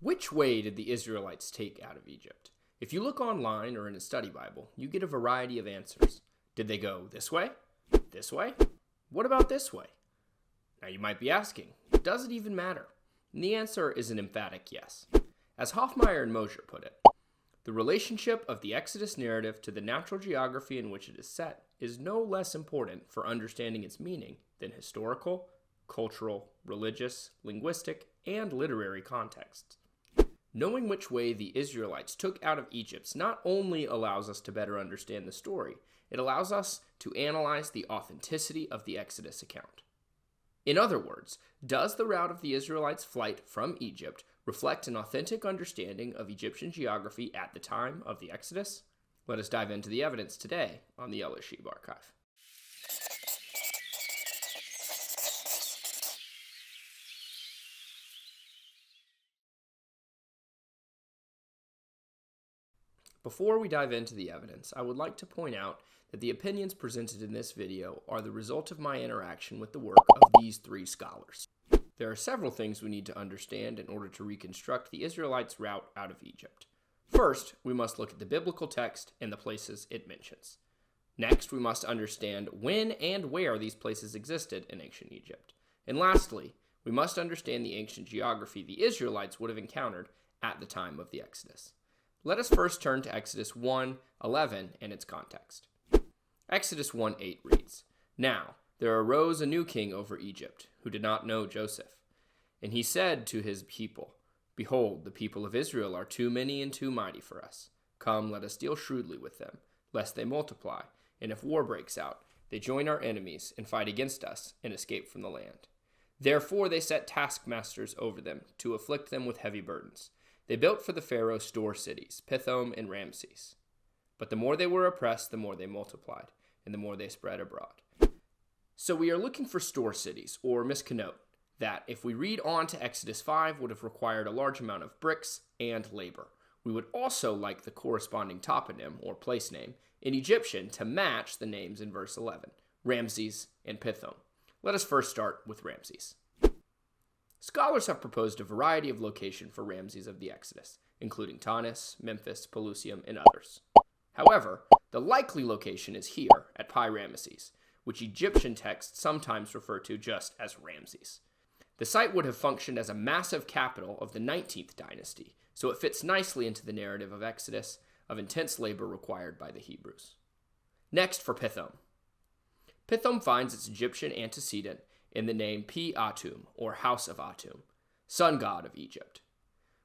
Which way did the Israelites take out of Egypt? If you look online or in a study Bible, you get a variety of answers. Did they go this way? This way? What about this way? Now you might be asking, does it even matter? And the answer is an emphatic yes. As Hoffmeier and Mosher put it, the relationship of the Exodus narrative to the natural geography in which it is set is no less important for understanding its meaning than historical, cultural, religious, linguistic, and literary contexts. Knowing which way the Israelites took out of Egypt not only allows us to better understand the story, it allows us to analyze the authenticity of the Exodus account. In other words, does the route of the Israelites' flight from Egypt reflect an authentic understanding of Egyptian geography at the time of the Exodus? Let us dive into the evidence today on the LIGUISTIC archive. Before we dive into the evidence, I would like to point out that the opinions presented in this video are the result of my interaction with the work of these three scholars. There are several things we need to understand in order to reconstruct the Israelites' route out of Egypt. First, we must look at the biblical text and the places it mentions. Next, we must understand when and where these places existed in ancient Egypt. And lastly, we must understand the ancient geography the Israelites would have encountered at the time of the Exodus. Let us first turn to Exodus 1:11 and its context. Exodus 1:8 reads, "Now there arose a new king over Egypt, who did not know Joseph. And he said to his people, Behold, the people of Israel are too many and too mighty for us. Come, let us deal shrewdly with them, lest they multiply, and if war breaks out, they join our enemies and fight against us and escape from the land. Therefore they set taskmasters over them to afflict them with heavy burdens. They built for the Pharaoh store cities, PITHOM and RAMESES. But the more they were oppressed, the more they multiplied, and the more they spread abroad." So we are looking for store cities, or misconnote, that if we read on to Exodus 5 would have required a large amount of bricks and labor. We would also like the corresponding toponym, or place name, in Egyptian to match the names in verse 11, Ramses and PITHOM. Let us first start with Ramses. Scholars have proposed a variety of location for Ramses of the Exodus, including Tanis, Memphis, Pelusium, and others. However, the likely location is here at Pi-Ramesses, which Egyptian texts sometimes refer to just as Ramses. The site would have functioned as a massive capital of the 19th dynasty, so it fits nicely into the narrative of Exodus of intense labor required by the Hebrews. Next for PITHOM. PITHOM finds its Egyptian antecedent in the name PITHOM, or House of Atum, sun god of Egypt.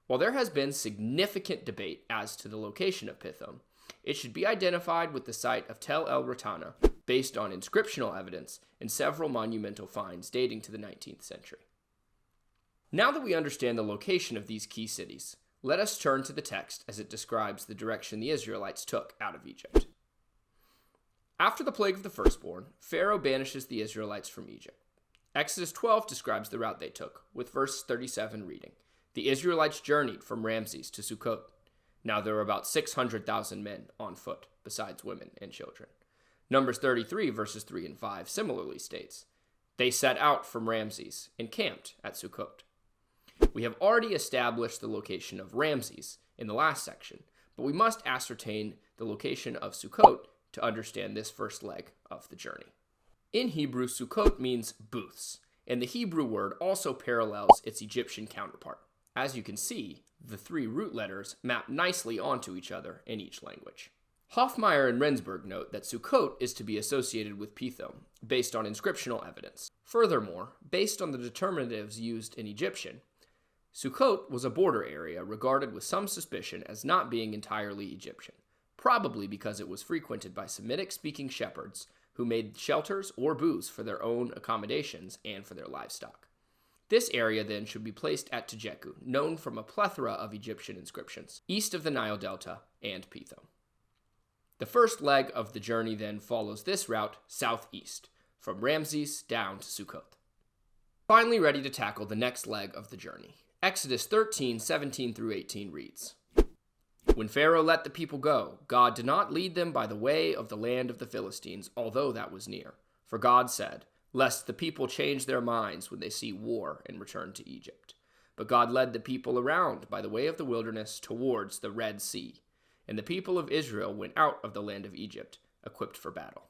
While there has been significant debate as to the location of PITHOM, it should be identified with the site of Tel El Ratana, based on inscriptional evidence and several monumental finds dating to the 19th century. Now that we understand the location of these key cities, let us turn to the text as it describes the direction the Israelites took out of Egypt. After the plague of the firstborn, Pharaoh banishes the Israelites from Egypt. Exodus 12 describes the route they took, with verse 37 reading, "The Israelites journeyed from Ramses to Sukkot. Now there were about 600,000 men on foot, besides women and children." Numbers 33, verses 3 and 5 similarly states, "They set out from Ramses and camped at Sukkot." We have already established the location of Ramses in the last section, but we must ascertain the location of Sukkot to understand this first leg of the journey. In Hebrew, Sukkot means booths, and the Hebrew word also parallels its Egyptian counterpart. As you can see, the three root letters map nicely onto each other in each language. Hoffmeier and Rendsburg note that Sukkot is to be associated with PITHOM, based on inscriptional evidence. Furthermore, based on the determinatives used in Egyptian, Sukkot was a border area regarded with some suspicion as not being entirely Egyptian, probably because it was frequented by Semitic-speaking shepherds who made shelters or booths for their own accommodations and for their livestock. This area then should be placed at Tejeku, known from a plethora of Egyptian inscriptions, east of the Nile Delta and PITHOM. The first leg of the journey then follows this route southeast, from Ramses down to Sukkot. Finally ready to tackle the next leg of the journey. Exodus 13:17 through 18 reads, "When Pharaoh let the people go, God did not lead them by the way of the land of the Philistines, although that was near. For God said, Lest the people change their minds when they see war and return to Egypt. But God led the people around by the way of the wilderness towards the Red Sea, and the people of Israel went out of the land of Egypt, equipped for battle.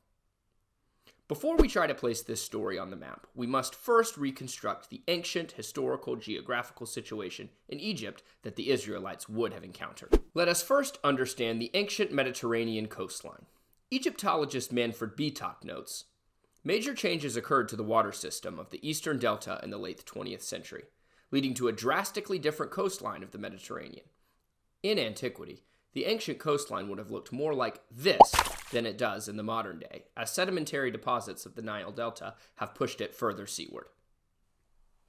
Before we try to place this story on the map, we must first reconstruct the ancient historical geographical situation in Egypt that the Israelites would have encountered. Let us first understand the ancient Mediterranean coastline. Egyptologist Manfred Beatock notes, major changes occurred to the water system of the eastern delta in the late 20th century, leading to a drastically different coastline of the Mediterranean. In antiquity, the ancient coastline would have looked more like this than it does in the modern day, as sedimentary deposits of the Nile Delta have pushed it further seaward.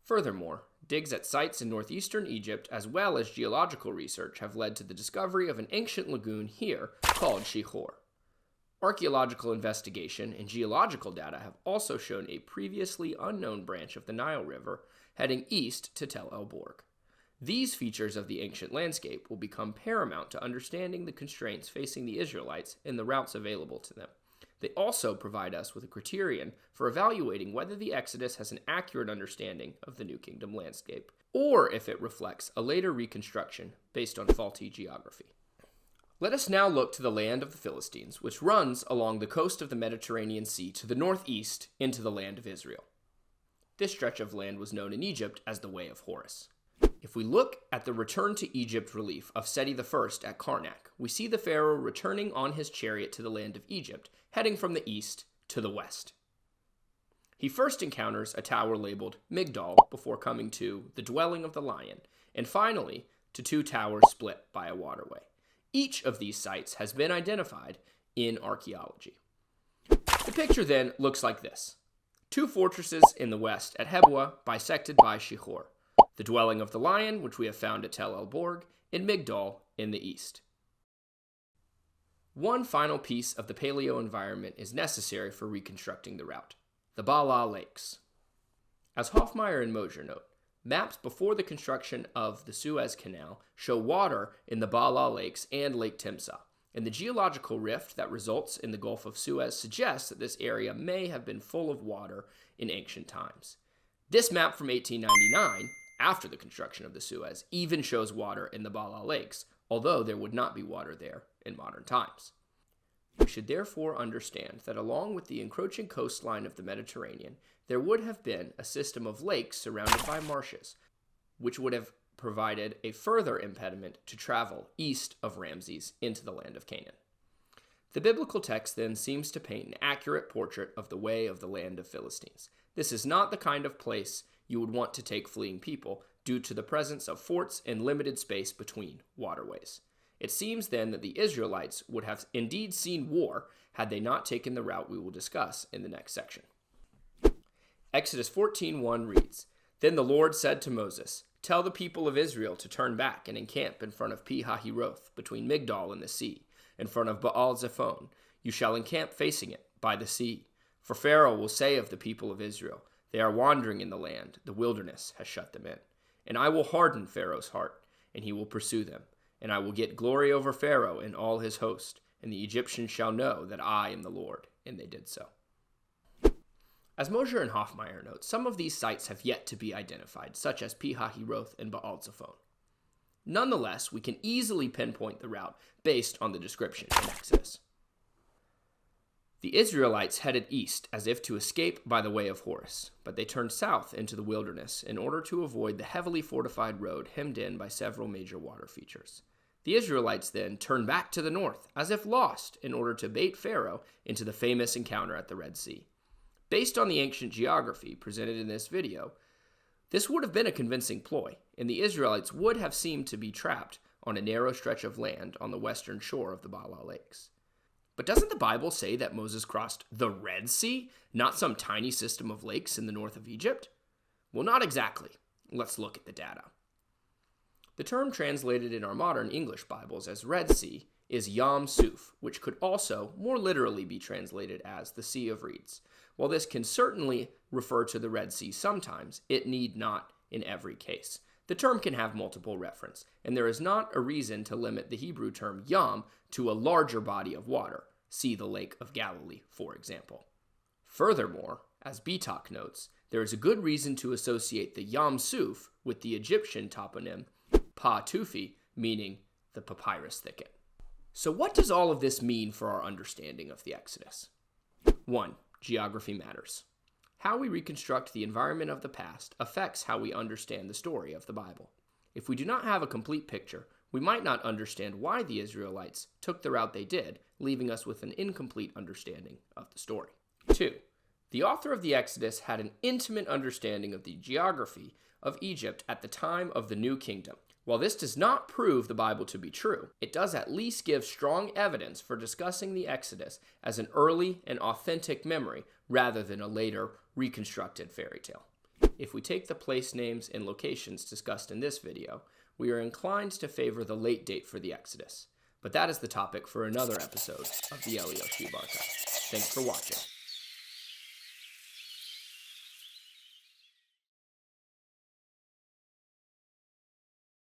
Furthermore, digs at sites in northeastern Egypt as well as geological research have led to the discovery of an ancient lagoon here called Shihor. Archaeological investigation and geological data have also shown a previously unknown branch of the Nile River heading east to Tel El Borg. These features of the ancient landscape will become paramount to understanding the constraints facing the Israelites and the routes available to them. They also provide us with a criterion for evaluating whether the Exodus has an accurate understanding of the New Kingdom landscape, or if it reflects a later reconstruction based on faulty geography. Let us now look to the land of the Philistines, which runs along the coast of the Mediterranean Sea to the northeast into the land of Israel. This stretch of land was known in Egypt as the Way of Horus. If we look at the return to Egypt relief of Seti I at Karnak, we see the Pharaoh returning on his chariot to the land of Egypt, heading from the east to the west. He first encounters a tower labeled Migdol before coming to the dwelling of the lion, and finally to two towers split by a waterway. Each of these sites has been identified in archaeology. The picture then looks like this. Two fortresses in the west at Hebwa bisected by Shihor. The dwelling of the lion, which we have found at Tel El Borg, and Migdol in the east. One final piece of the paleo environment is necessary for reconstructing the route, the Bala Lakes. As Hoffmeier and Mosier note, maps before the construction of the Suez Canal show water in the Bala Lakes and Lake Timsah, and the geological rift that results in the Gulf of Suez suggests that this area may have been full of water in ancient times. This map from 1899, after the construction of the Suez, even shows water in the Bala Lakes, although there would not be water there in modern times. We should therefore understand that along with the encroaching coastline of the Mediterranean, there would have been a system of lakes surrounded by marshes, which would have provided a further impediment to travel east of Ramses into the land of Canaan. The biblical text then seems to paint an accurate portrait of the way of the land of Philistines. This is not the kind of place you would want to take fleeing people due to the presence of forts and limited space between waterways. It seems then that the Israelites would have indeed seen war had they not taken the route we will discuss in the next section. Exodus 14:1 reads, Then the Lord said to Moses, Tell the people of Israel to turn back and encamp in front of Pi-hahiroth, between Migdol and the sea, in front of Baal-zephon. You shall encamp facing it, by the sea. For Pharaoh will say of the people of Israel, They are wandering in the land, the wilderness has shut them in. And I will harden Pharaoh's heart, and he will pursue them. And I will get glory over Pharaoh and all his host, and the Egyptians shall know that I am the Lord. And they did so. As Mosier and Hoffmeier note, some of these sites have yet to be identified, such as Pi-hahiroth and Baal-zephon. Nonetheless, we can easily pinpoint the route based on the description in Exodus. The Israelites headed east as if to escape by the way of Horus, but they turned south into the wilderness in order to avoid the heavily fortified road hemmed in by several major water features. The Israelites then turned back to the north as if lost in order to bait Pharaoh into the famous encounter at the Red Sea. Based on the ancient geography presented in this video, this would have been a convincing ploy, and the Israelites would have seemed to be trapped on a narrow stretch of land on the western shore of the Bala Lakes. But doesn't the Bible say that Moses crossed the Red Sea, not some tiny system of lakes in the north of Egypt? Well, not exactly. Let's look at the data. The term translated in our modern English Bibles as Red Sea is Yam Suf, which could also more literally be translated as the Sea of Reeds. While this can certainly refer to the Red Sea sometimes, it need not in every case. The term can have multiple reference, and there is not a reason to limit the Hebrew term Yam to a larger body of water. See the Lake of Galilee, for example. Furthermore, as Beatock notes, there is a good reason to associate the Yam Suf with the Egyptian toponym Pa-Tufi, meaning the papyrus thicket. So what does all of this mean for our understanding of the Exodus? 1. Geography matters. How we reconstruct the environment of the past affects how we understand the story of the Bible. If we do not have a complete picture, we might not understand why the Israelites took the route they did, leaving us with an incomplete understanding of the story. 2. The author of the Exodus had an intimate understanding of the geography of Egypt at the time of the New Kingdom. While this does not prove the Bible to be true, it does at least give strong evidence for discussing the Exodus as an early and authentic memory rather than a later reconstructed fairy tale. If we take the place names and locations discussed in this video, we are inclined to favor the late date for the Exodus. But that is the topic for another episode of the LEO Archive. Thanks for watching.